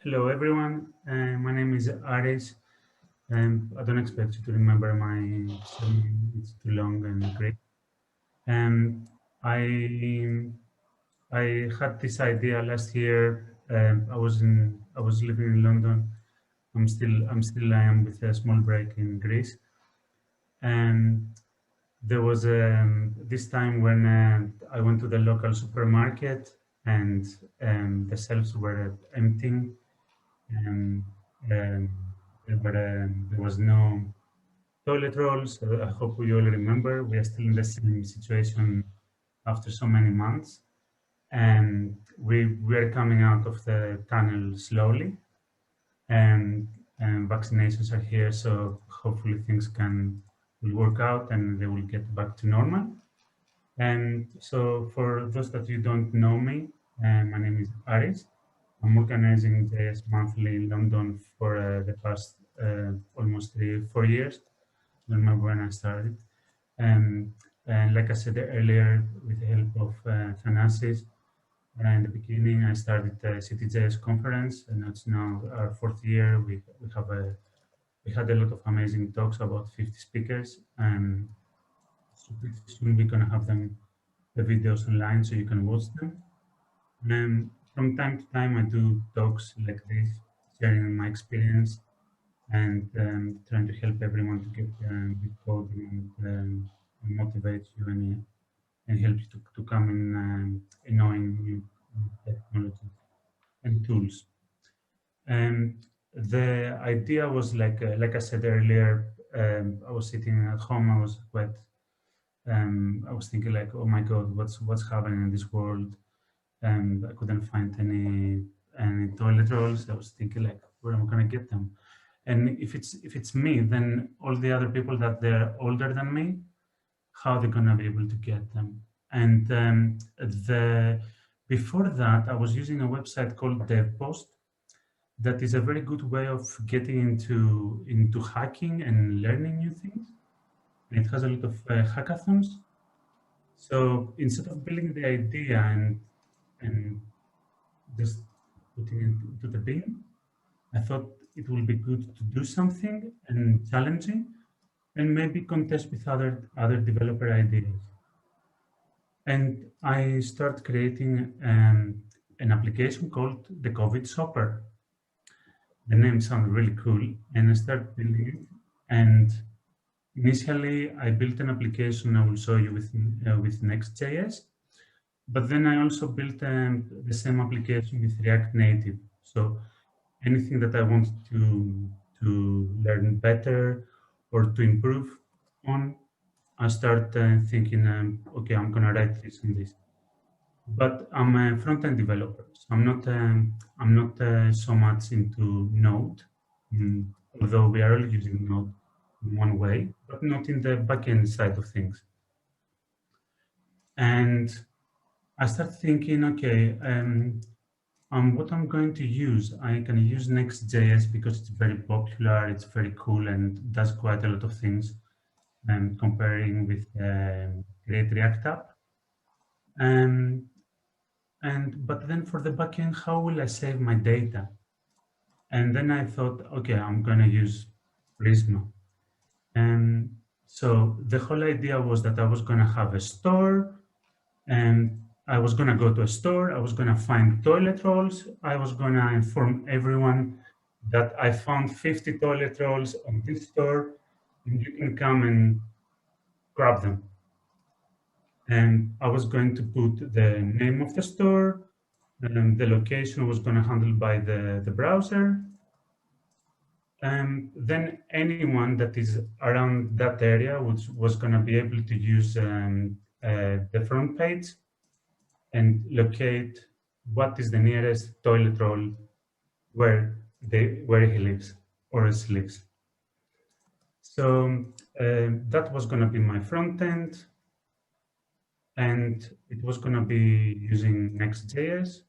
Hello, everyone. My name is Aris. I don't expect you to remember my surname. It's too long and great. Um, I I had this idea last year. I was living in London. I am with a small break in Greece. And there was this time when I went to the local supermarket and the shelves were empty. Um, um, there was no toilet rolls. I hope we all remember. We are still in the same situation after so many months, and we are coming out of the tunnel slowly. And, vaccinations are here, so hopefully things will work out and they will get back to normal. And so, for those that you don't know me, my name is Aris. I'm organizing JS Monthly in London for the past almost 4 years. I don't remember when I started. And like I said earlier, with the help of Thanasis, in the beginning, I started the CityJS conference, and it's now our 4th year. We had a lot of amazing talks, about 50 speakers, and so pretty soon we're gonna have the videos online so you can watch them. And from time to time, I do talks like this, sharing my experience and trying to help everyone to get good coding and motivate you and help you to come in knowing new technologies and tools. And the idea was like I said earlier, I was sitting at home. I was thinking like, oh my God, what's happening in this world? And I couldn't find any toilet rolls. I was thinking like, where am I gonna get them? And if it's me, then all the other people that they're older than me, how they're gonna be able to get them? And the before that, I was using a website called DevPost. That is a very good way of getting into hacking and learning new things. It has a lot of hackathons. So instead of building the idea and just putting it into the bin, I thought it will be good to do something and challenging and maybe contest with other developer ideas. And I start creating an application called the COVID Shopper. The name sounded really cool, and I started building it. And initially, I built an application I will show you with Next.js, but then I also built the same application with React Native. So anything that I wanted to learn better or to improve on, I start thinking, okay, I'm gonna write this and this. But I'm a front-end developer, so I'm not so much into Node, although we are all using Node in one way, but not in the backend side of things. And I start thinking, okay, what I'm going to use, I can use Next.js because it's very popular, it's very cool, and does quite a lot of things. Comparing with Great React app. But then for the backend, how will I save my data? And then I thought, okay, I'm gonna use Prisma. And so the whole idea was that I was gonna have a store, and I was gonna go to a store, I was gonna find toilet rolls, I was gonna inform everyone that I found 50 toilet rolls on this store, and you can come and grab them. And I was going to put the name of the store, and the location was going to handle by the browser. And then anyone that is around that area was going to be able to use the front page and locate what is the nearest toilet roll where he lives or she lives. So that was going to be my front end. And it was going to be using Next.js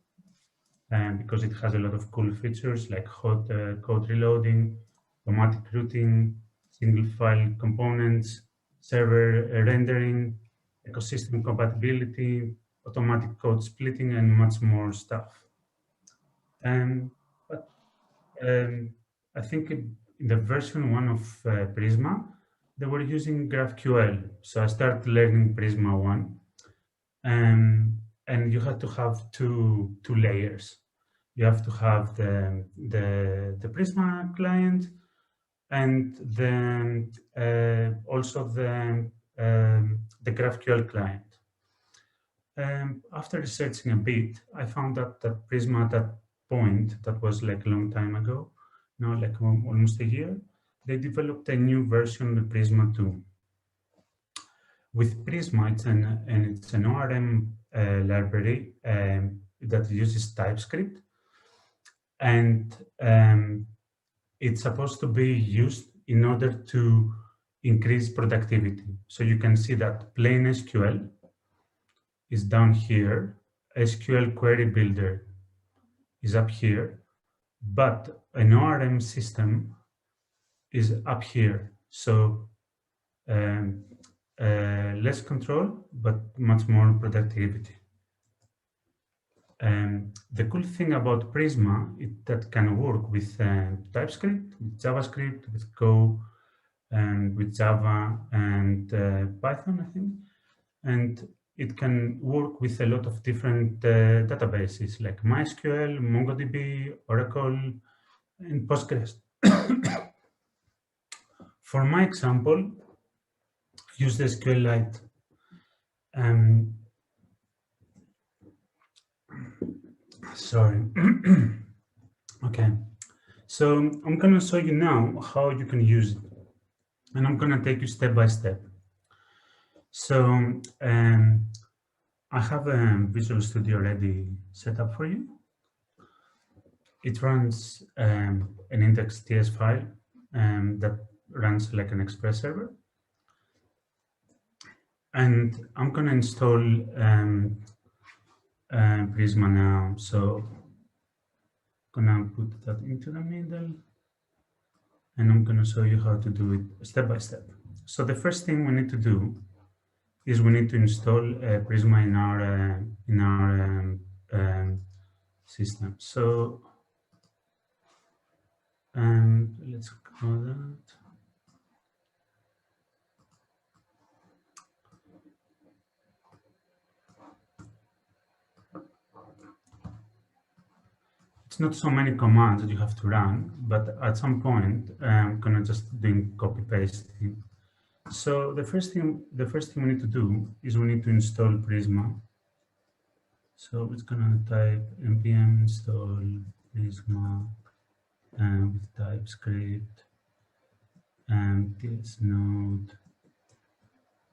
because it has a lot of cool features like hot code reloading, automatic routing, single file components, server rendering, ecosystem compatibility, automatic code splitting, and much more stuff. But I think in the version 1 of Prisma, they were using GraphQL. So I started learning Prisma1, and you had to have two layers. You have to have the Prisma client, and then also the GraphQL client. After researching a bit, I found that Prisma at that point, that was like a long time ago, now like almost a year, they developed a new version of Prisma2. With Prisma, it's an ORM library that uses TypeScript, and it's supposed to be used in order to increase productivity. So you can see that plain SQL is down here, SQL Query Builder is up here, but an ORM system is up here. So less control, but much more productivity. The cool thing about Prisma is that can work with TypeScript, with JavaScript, with Go, and with Java and Python, I think. And it can work with a lot of different databases like MySQL, MongoDB, Oracle, and Postgres. For my example, use the SQLite. Sorry. Okay. So I'm going to show you now how you can use it. And I'm going to take you step by step. So I have a Visual Studio already set up for you. It runs an index.ts file that runs like an Express server. And I'm going to install Prisma now. So I'm going to put that into the middle. And I'm going to show you how to do it step by step. So the first thing we need to do is we need to install Prisma in our system. So let's call that. It's not so many commands that you have to run, but at some point I'm gonna just doing copy pasting. So the first thing we need to do is we need to install Prisma. So it's gonna type npm install Prisma with TypeScript and ts node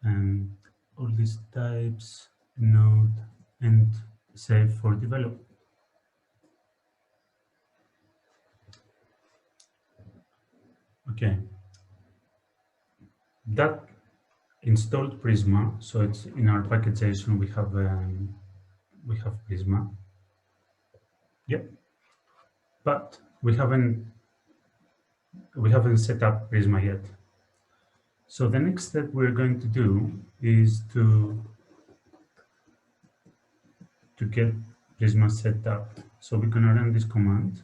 and all these types, node, and save for develop. Okay, that installed Prisma, so it's in our packagation. We have Prisma. Yep, but we haven't set up Prisma yet. So the next step we're going to do is to get Prisma set up. So we're gonna run this command.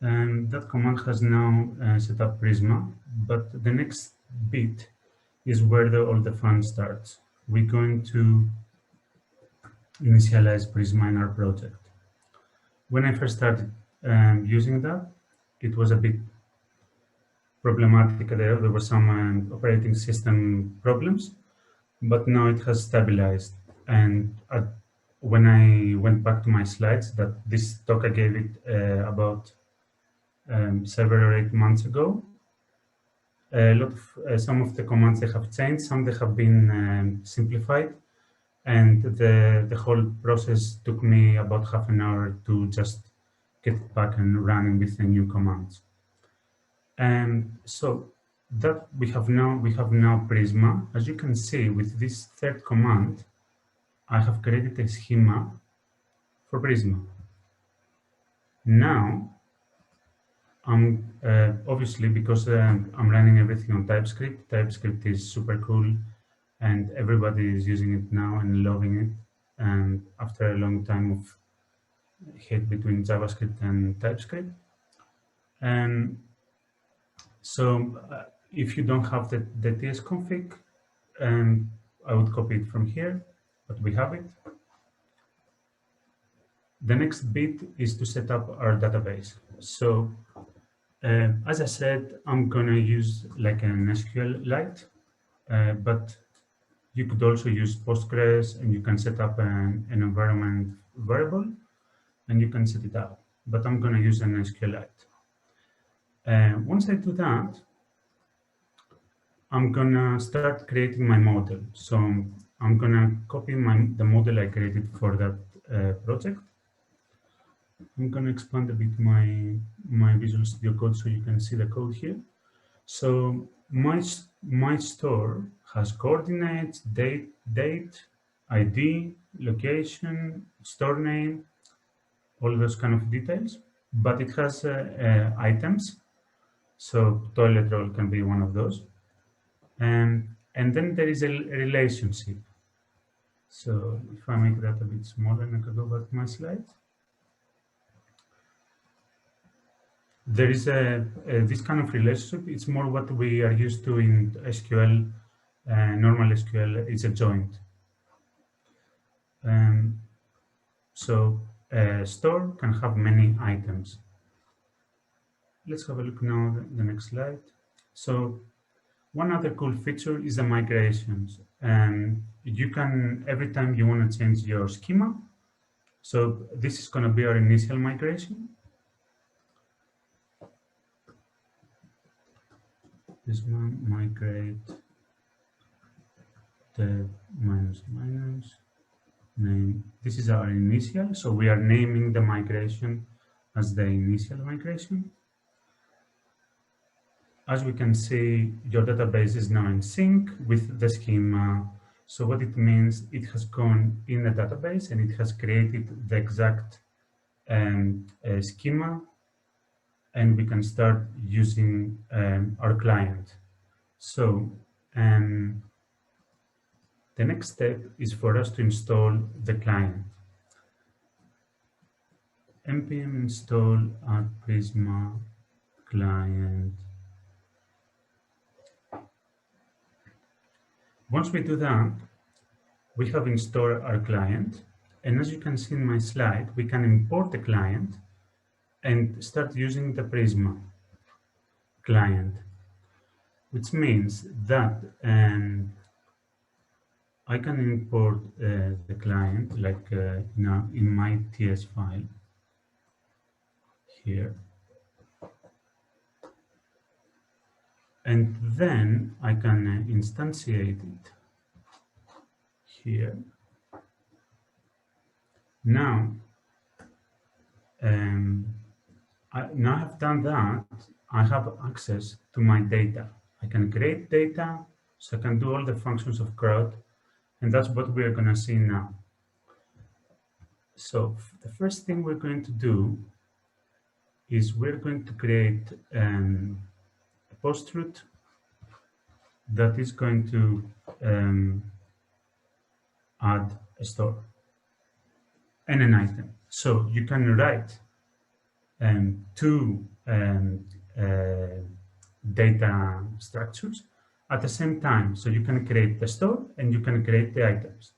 And that command has now set up Prisma, but the next bit is where all the fun starts. We're going to initialize Prisma in our project. When I first started using that, it was a bit problematic. There were some operating system problems, but now it has stabilized. And when I went back to my slides, that this talk I gave it about 7 or 8 months ago, some of the commands they have changed, some they have been simplified, and the whole process took me about half an hour to just get it back and running with the new commands. And so that we have now Prisma. As you can see, with this third command, I have created a schema for Prisma. Now, obviously, because I'm running everything on TypeScript. TypeScript is super cool, and everybody is using it now and loving it. And after a long time of hate between JavaScript and TypeScript, And so if you don't have the TS config, I would copy it from here, but we have it. The next bit is to set up our database. So as I said, I'm gonna use like an SQLite, but you could also use Postgres, and you can set up an environment variable, and you can set it up. But I'm gonna use an SQLite. Once I do that, I'm gonna start creating my model. So I'm gonna copy the model I created for that project. I'm gonna expand a bit my Visual Studio Code so you can see the code here. So my store has coordinates, date, ID, location, store name, all those kind of details, but it has items. So toilet roll can be one of those. And then there is a relationship. So if I make that a bit smaller, and I can go back to my slides. There is this kind of relationship. It's more what we are used to in SQL. Normal SQL is a joint. So a store can have many items. Let's have a look now at the next slide. So one other cool feature is the migrations. You can, every time you want to change your schema, so this is going to be our initial migration. This one, migrate the minus name. This is our initial, so we are naming the migration as the initial migration. As we can see, your database is now in sync with the schema. So what it means, it has gone in the database and it has created the exact schema, and we can start using our client. So the next step is for us to install the client. npm install our Prisma client. Once we do that, we have installed our client. And as you can see in my slide, we can import the client and start using the Prisma client, which means that I can import the client like in my TS file here. And then I can instantiate it here. Now, now I've done that, I have access to my data. I can create data, so I can do all the functions of CRUD, and that's what we're going to see now. So the first thing we're going to do is we're going to create a post root that is going to add a store and an item. So you can write two data structures at the same time. So you can create the store and you can create the items.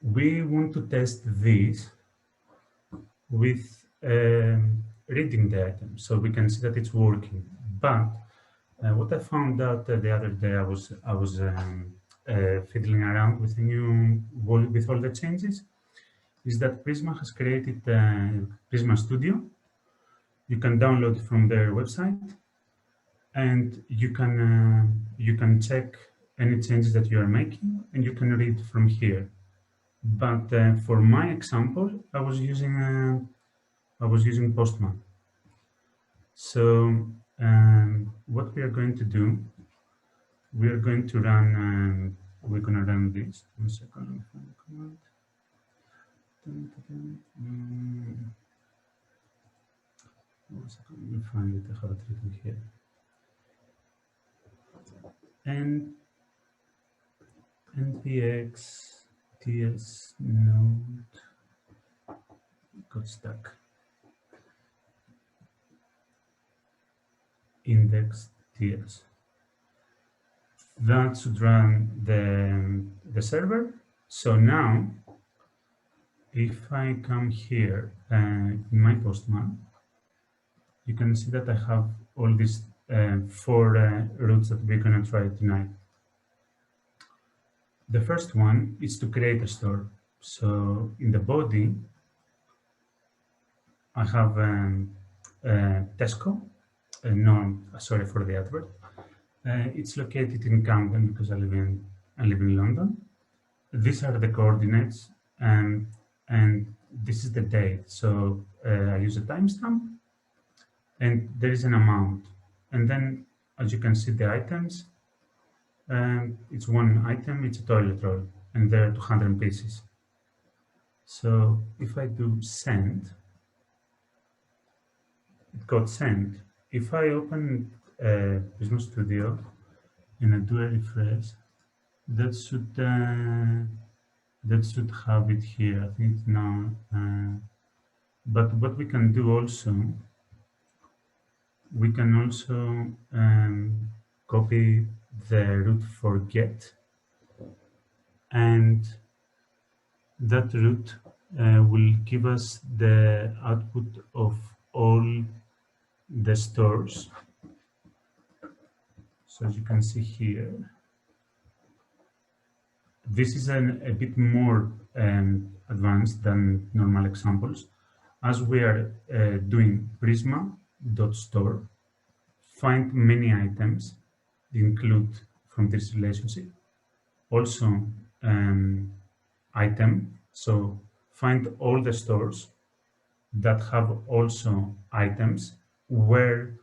We want to test this with reading the item, so we can see that it's working. But what I found out the other day, I was fiddling around with with all the changes, is that Prisma has created Prisma Studio. You can download it from their website, and you can check any changes that you are making, and you can read from here. But for my example, I was using Postman. So what we are going to do, we are going to run. We're going to run this. 1 second. Let me find the command. One second. Let me find it. I have it written here. And npx ts node got stuck. index.ts. That should run the server. So now, if I come here in my Postman, you can see that I have all these 4 routes that we're going to try tonight. The first one is to create a store. So in the body, I have Tesco. No, sorry for the advert. It's located in Camden because I live in London. These are the coordinates, and this is the date. So I use a timestamp, and there is an amount. And then, as you can see, the items. It's one item. It's a toilet roll, and there are 200 pieces. So if I do send, it got sent. If I open Prisma Studio and I do a refresh, that should have it here. I think now. But what we can do also, we can also copy the route for get, and that route will give us the output of all the stores. So as you can see here, this is a bit more advanced than normal examples. As we are doing Prisma.Store, find many items include from this relationship. Also item, so find all the stores that have also items where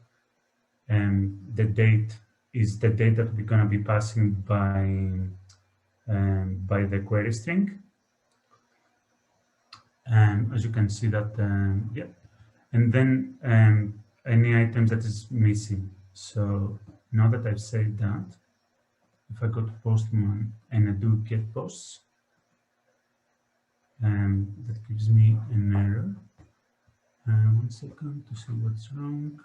the date is the date that we're going to be passing by the query string. As you can see that, yeah, and then any items that is missing. So now that I've said that, if I go to Postman and I do get posts, that gives me an error. 1 second to see what's wrong.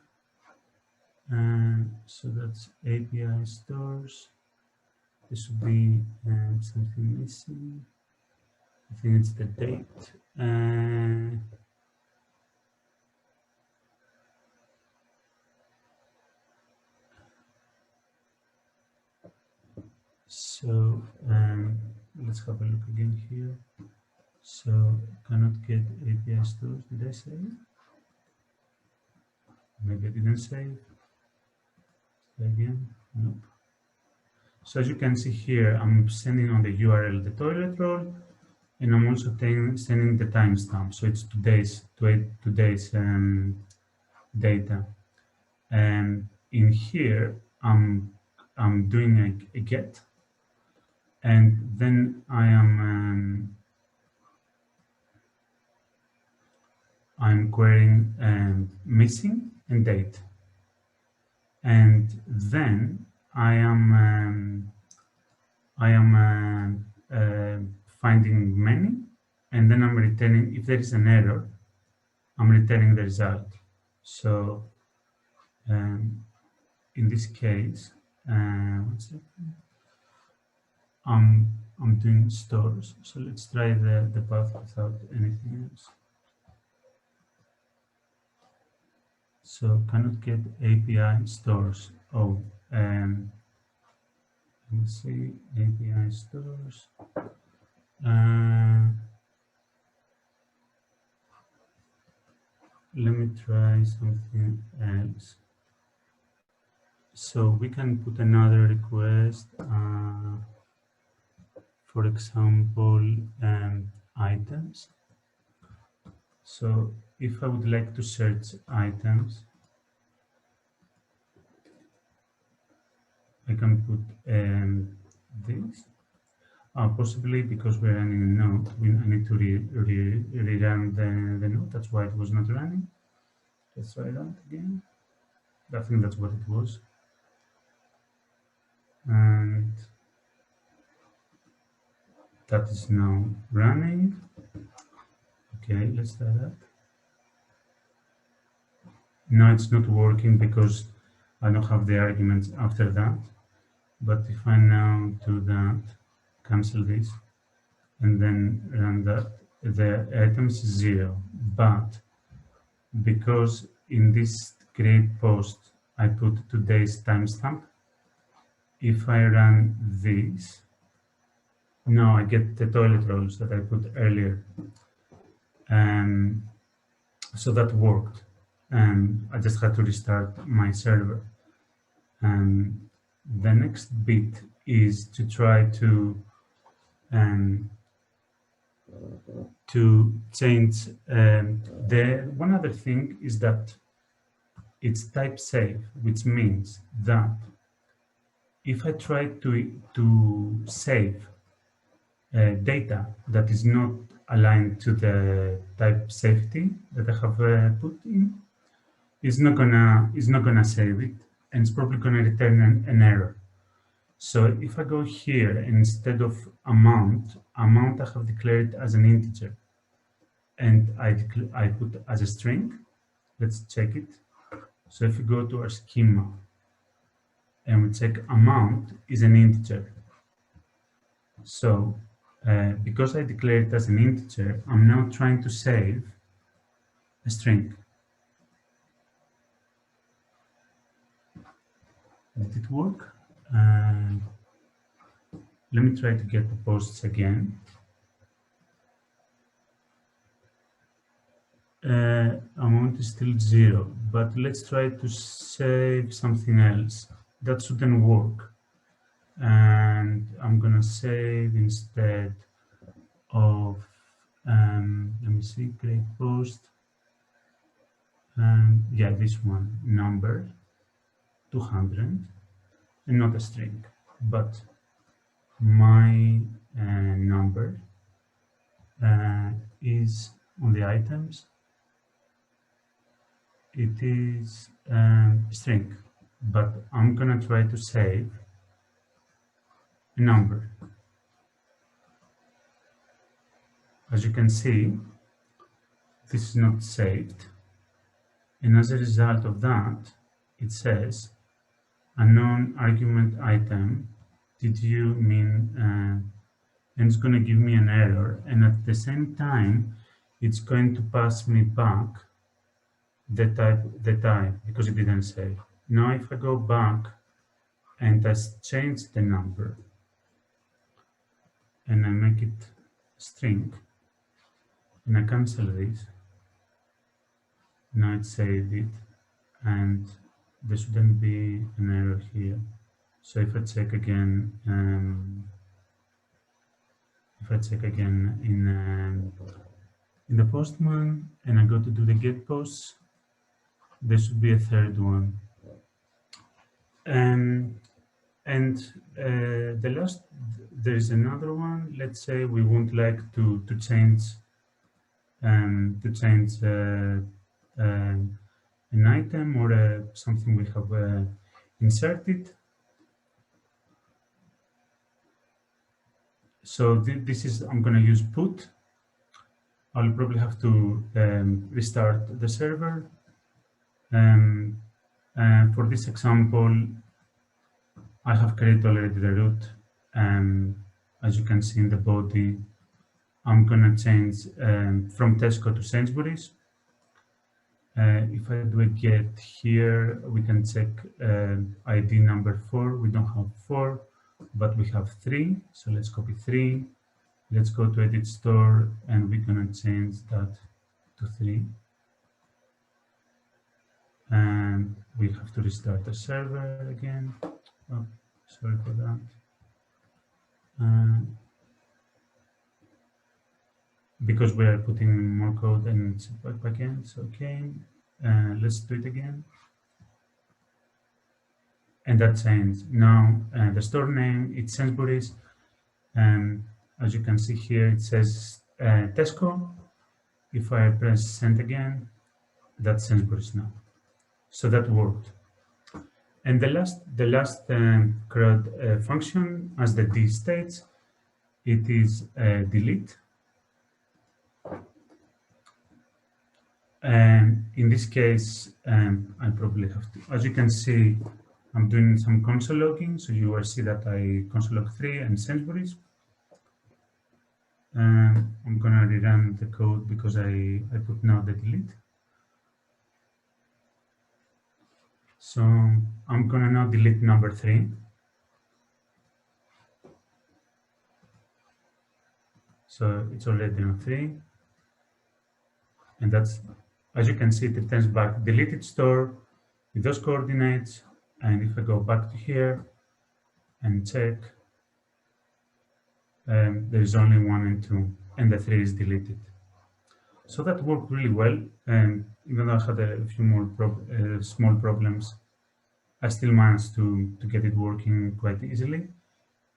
So that's API stores. There should be something missing. I think it's the date. So let's have a look again here. So cannot get API stores. Did I save? Maybe I didn't save. Again, nope. So as you can see here, I'm sending on the URL the toilet roll, and I'm also sending the timestamp. So it's today's data. And in here, I'm doing a get, and then I'm querying missing and date. And then I am finding many, and then I'm returning. If there is an error, I'm returning the result. So in this case, 1 second, I'm doing stores. So let's try the path without anything else. So cannot get API stores. Oh, let me see, API stores. Let me try something else. So we can put another request, for example, items. So if I would like to search items, I can put this. Possibly because we're running a node, I need to rerun the node. That's why it was not running. Let's try that again. I think that's what it was. And that is now running. Okay, let's try that. No, it's not working because I don't have the arguments after that. But if I now do that, cancel this, and then run that, the items is 0. But because in this create post, I put today's timestamp, if I run this, now I get the toilet rolls that I put earlier. So that worked. I just had to restart my server. The next bit is to try to change. The one other thing is that it's type safe, which means that if I try to save data that is not aligned to the type safety that I have put in, it's not gonna save it, and it's probably gonna return an error. So if I go here, instead of amount I have declared as an integer, and I put as a string. Let's check it. So if we go to our schema and we check amount is an integer. So because I declared it as an integer, I'm now trying to save a string. Did it work? Let me try to get the posts again. Amount is still 0, but let's try to save something else. That shouldn't work. And I'm gonna save instead of, let me see, create post. Yeah, this one, number 200, and not a string, but my number is on the items. It is a string, but I'm gonna try to save a number. As you can see, this is not saved, and as a result of that, it says unknown argument item. Did you mean? And it's going to give me an error, and at the same time, it's going to pass me back the type because it didn't save. Now, if I go back and I change the number and I make it string and I cancel this, now it saved it, and there shouldn't be an error here. So if I check again, in the Postman and I go to do the get posts, there should be a third one. And the last, there is another one. Let's say we would like to change an item or something we have inserted. So this is, I'm going to use put. I'll probably have to restart the server. For this example, I have created already the root. As you can see in the body, I'm going to change from Tesco to Sainsbury's. If I do a get here, we can check ID number 4. We don't have 4, but we have 3. So let's copy 3. Let's go to edit store, and we're going to change that to 3. And we have to restart the server again. Oh, sorry for that. Because we are putting more code and it's again. So okay, let's do it again. And that changed. Now the store name, it's Sainsbury's. As you can see here, it says Tesco. If I press send again, that's Sainsbury's now. So that worked. And the last CRUD function, as the D states, it is delete. In this case, I probably have to, as you can see, I'm doing some console logging, so you will see that I console log 3 and Sainsbury's. I'm gonna rerun the code because I put now the delete. So I'm gonna now delete number 3. So it's already on 3. And that's, as you can see, it returns back deleted store with those coordinates. And if I go back to here and check, there's only 1 and 2, and the 3 is deleted. So that worked really well. And even though I had a few more small problems, I still managed to get it working quite easily.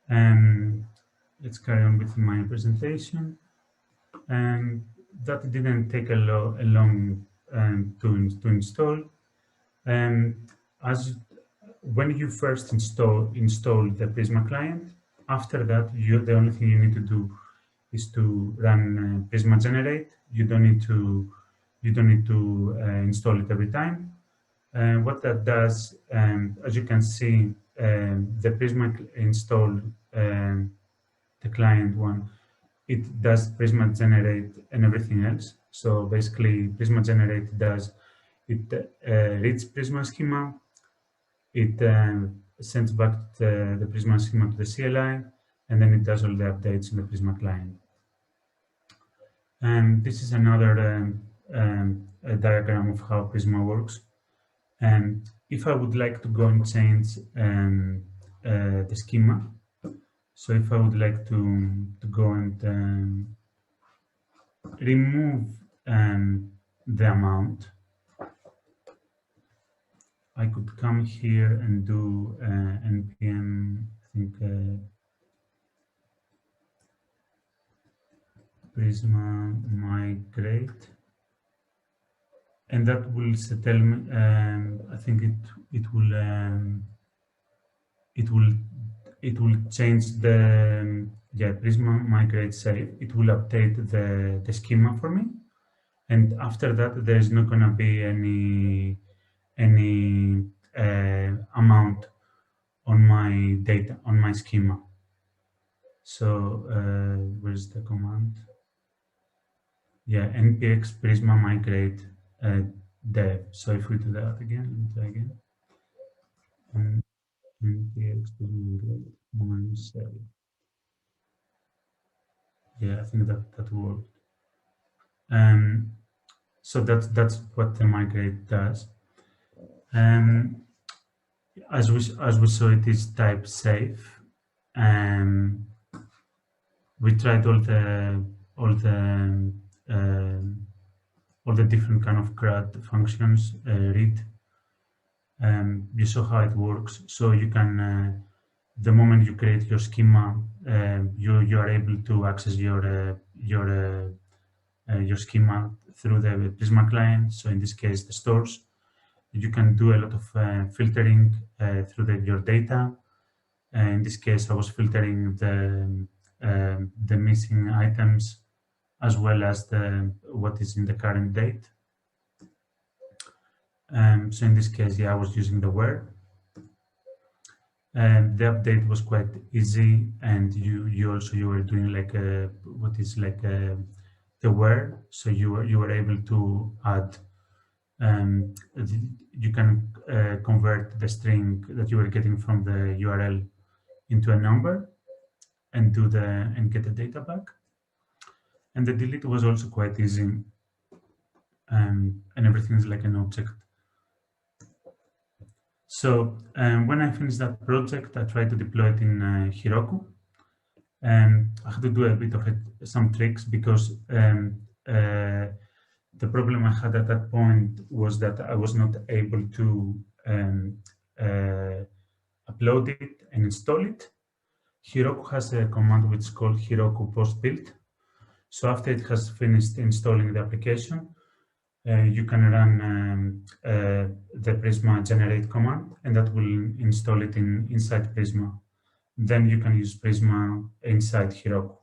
Let's carry on with my presentation. And that didn't take a long to install. As when you first install the Prisma client, after that, the only thing you need to do is to run Prisma Generate. You don't need to install it every time. What that does, as you can see, the Prisma install, the client one, it does Prisma Generate and everything else. So basically, Prisma Generate does, it reads Prisma schema, it sends back the Prisma schema to the CLI, and then it does all the updates in the Prisma client. And this is another diagram of how Prisma works. And if I would like to go and change the schema, so if I would like to go and remove the amount, I could come here and do npm, I think, Prisma migrate, and that will settle. I think it will change the Prisma migrate save. It will update the schema for me, and after that there is not going to be any amount on my data, on my schema. So where's the command? Yeah, npx Prisma migrate dev. So if we do that again, try again. Npx Prisma migrate save. Yeah, I think that worked. So that's what the migrate does. As we saw, it is type safe. We tried all the different kind of CRUD functions, read. You saw how it works. So you can, the moment you create your schema, you are able to access your schema through the Prisma client. So in this case, the stores. You can do a lot of filtering through your data. In this case, I was filtering the missing items as well as what is in the current date. So in this case, yeah, I was using the where. The update was quite easy, and you were doing like what is like the where. So you were able to add. You can convert the string that you were getting from the URL into a number and get the data back. And the delete was also quite easy, and everything is like an object. So when I finished that project, I tried to deploy it in Heroku. I had to do a bit of some tricks because the problem I had at that point was that I was not able to upload it and install it. Heroku has a command which is called Hiroku PostBuild. So after it has finished installing the application, you can run the Prisma Generate command, and that will install it inside Prisma. Then you can use Prisma inside Heroku.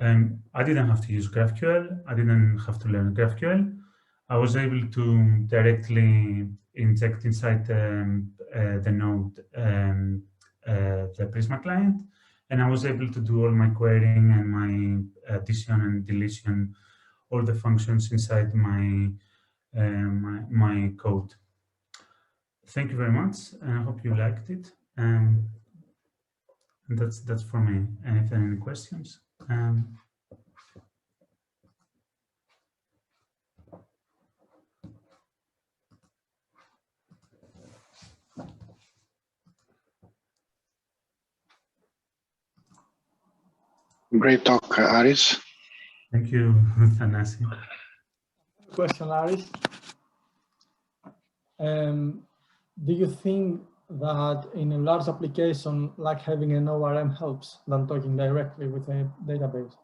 I didn't have to use GraphQL. I didn't have to learn GraphQL. I was able to directly inject inside the node the Prisma client, and I was able to do all my querying and my addition and deletion, all the functions inside my code. Thank you very much, and I hope you liked it. And that's for me. And if there are any questions. Great talk, Aris. Thank you, Thanasi. Question, Aris. Do you think that in a large application, like having an ORM helps than talking directly with a database?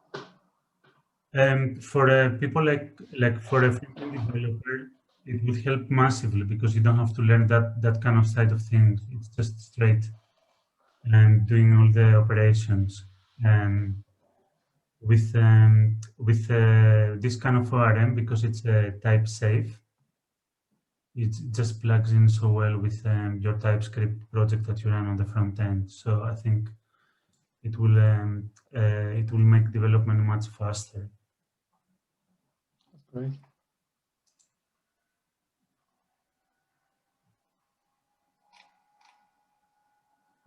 For people like for a front-end developer, it would help massively because you don't have to learn that kind of side of things. It's just straight and doing all the operations. With this kind of ORM, because it's type safe, it just plugs in so well with your TypeScript project that you run on the front end. So I think it will make development much faster. That's great.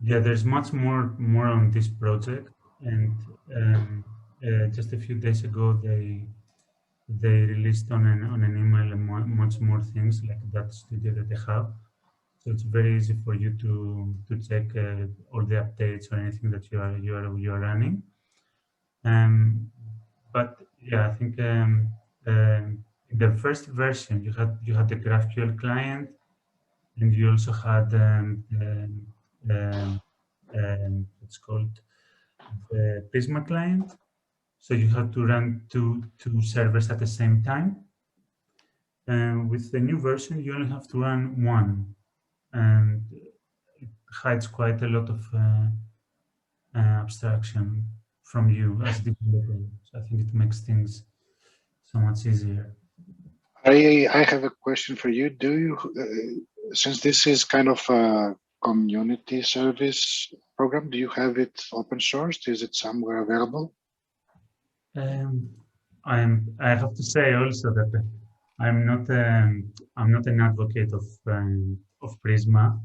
Yeah, there's much more on this project, and just a few days ago they released on an email much more things like that studio that they have. So it's very easy for you to check all the updates or anything that you are running. But yeah, I think in the first version you had the GraphQL client, and you also had what's called the Prisma client. So you have to run two servers at the same time. With the new version, you only have to run one, and it hides quite a lot of abstraction from you as a developer. So I think it makes things so much easier. I have a question for you. Do you, since this is kind of a community service program, do you have it open sourced? Is it somewhere available? I have to say also that I'm not an advocate of Prisma,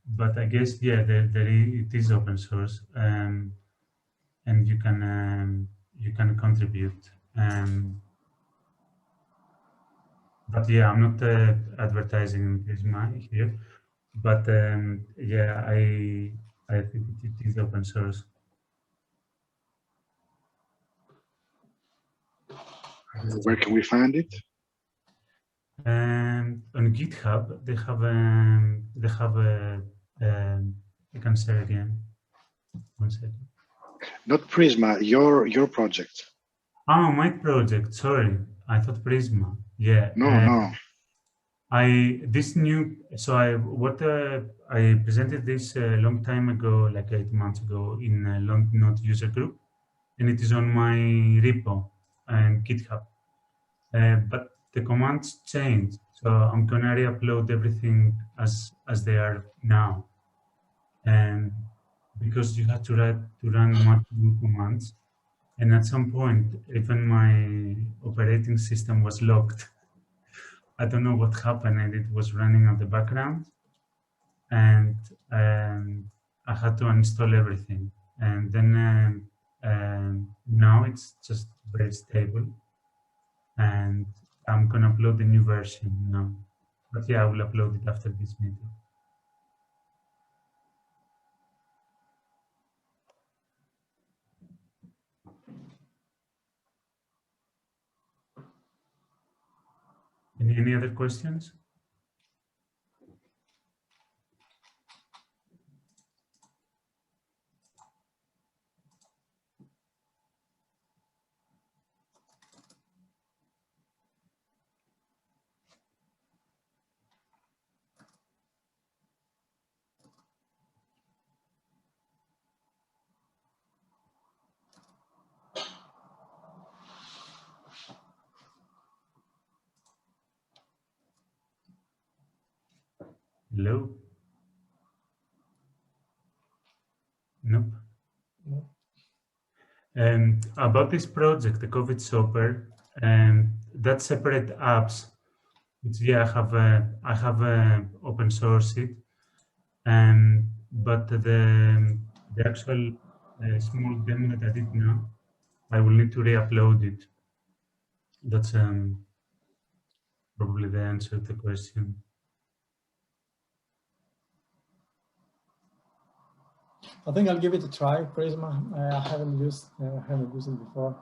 but I guess yeah, it is open source, and you can contribute. But yeah, I'm not advertising Prisma here, but yeah, I think it is open source. Where can we find it? On GitHub, they have I can share again. 1 second. Not Prisma, your project. Oh, my project. Sorry, I thought Prisma. Yeah. No. I presented this a long time ago, like 8 months ago, in a long node user group, and it is on my repo and GitHub. But the commands change, so I'm gonna re-upload everything as they are now, and because you have to run multiple commands, and at some point even my operating system was locked. I don't know what happened, and it was running on the background, and I had to uninstall everything, and then now it's just very stable, and I'm gonna upload the new version now. But yeah, I will upload it after this meeting. Any other questions? Hello? Nope. No. About this project, the COVID Shopper, that's separate apps. Which, yeah, I have open source it, but the actual small demo that I did now, I will need to re-upload it. That's probably the answer to the question. I think I'll give it a try, Prisma. I haven't used it before.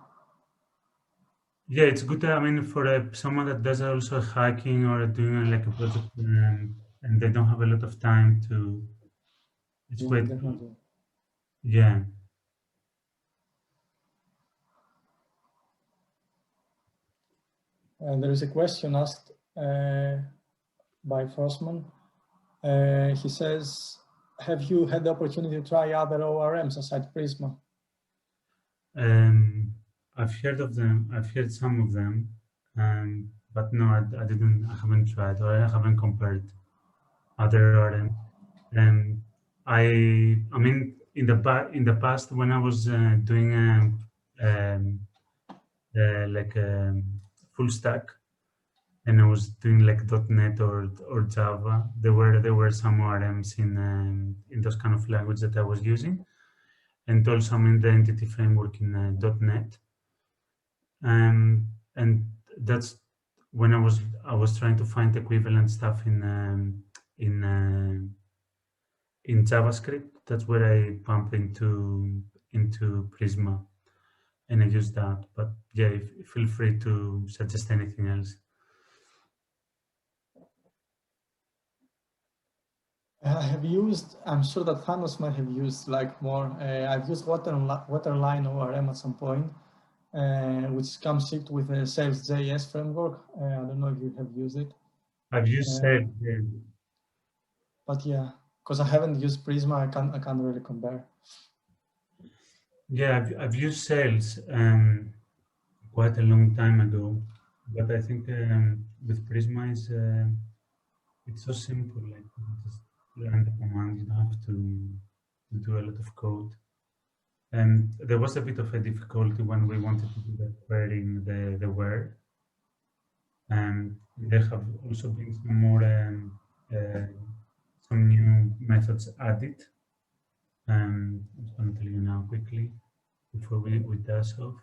Yeah, it's good. I mean, for someone that does also hacking or doing like a project, and they don't have a lot of time to. It's Yeah, quite. definitely. Yeah. There is a question asked by Frostman. He says, have you had the opportunity to try other ORMs aside Prisma? I've heard of them. I've heard some of them, but no, I didn't. I haven't tried, or I haven't compared other ORM. I mean, in the past when I was doing like full stack, and I was doing like .NET or Java, there were some ORMs in those kind of language that I was using, and also I'm in the entity framework in .NET, and that's when I was trying to find equivalent stuff in JavaScript. That's where I pump into Prisma, and I use that. But yeah, feel free to suggest anything else. I have used, I'm sure that Thanos might have used like more, I've used Waterline ORM at some point, which comes shipped with a Sales.js framework. I don't know if you have used it. I've used Sales, yeah. But yeah, because I haven't used Prisma, I can't really compare. Yeah, I've used Sales quite a long time ago, but I think with Prisma it's so simple. Like you just run the command, you don't have to do a lot of code. And there was a bit of a difficulty when we wanted to do the querying the where. And there have also been some more some new methods added. I'm going to tell you now quickly before we dash off.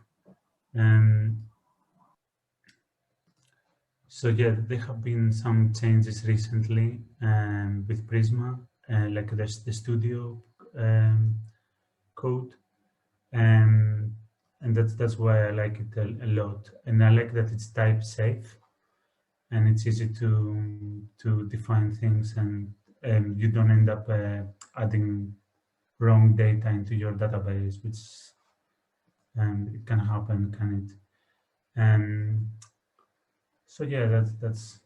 So yeah, there have been some changes recently with Prisma, like there's the studio code, and that's why I like it a lot. And I like that it's type safe, and it's easy to define things, and you don't end up adding wrong data into your database, which it can happen, can it? So yeah, that's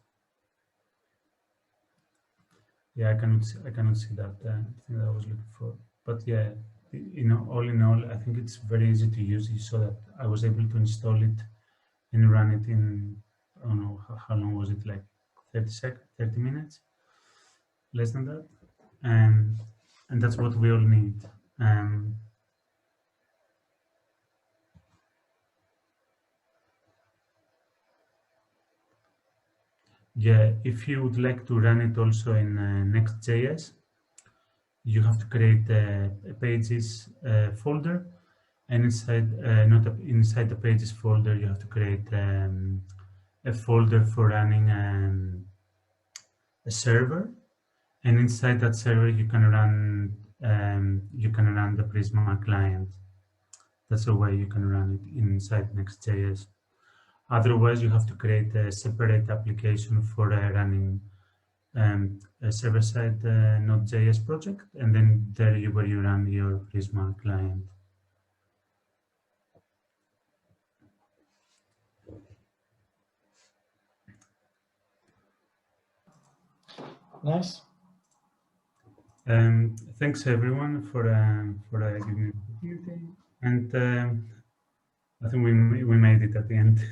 yeah, I cannot see that thing that I was looking for. But yeah, you know, all in all, I think it's very easy to use it, so that I was able to install it and run it in, I don't know, how long was it, like 30 minutes, less than that. And that's what we all need. Yeah, if you would like to run it also in NextJS, you have to create a pages folder, and inside the pages folder, you have to create a folder for running a server, and inside that server you can run the Prisma client. That's the way you can run it inside Next.js. Otherwise, you have to create a separate application for running a server-side Node.js project, and then there where you run your Prisma client. Nice. Thanks everyone for giving me the opportunity, and I think we made it at the end.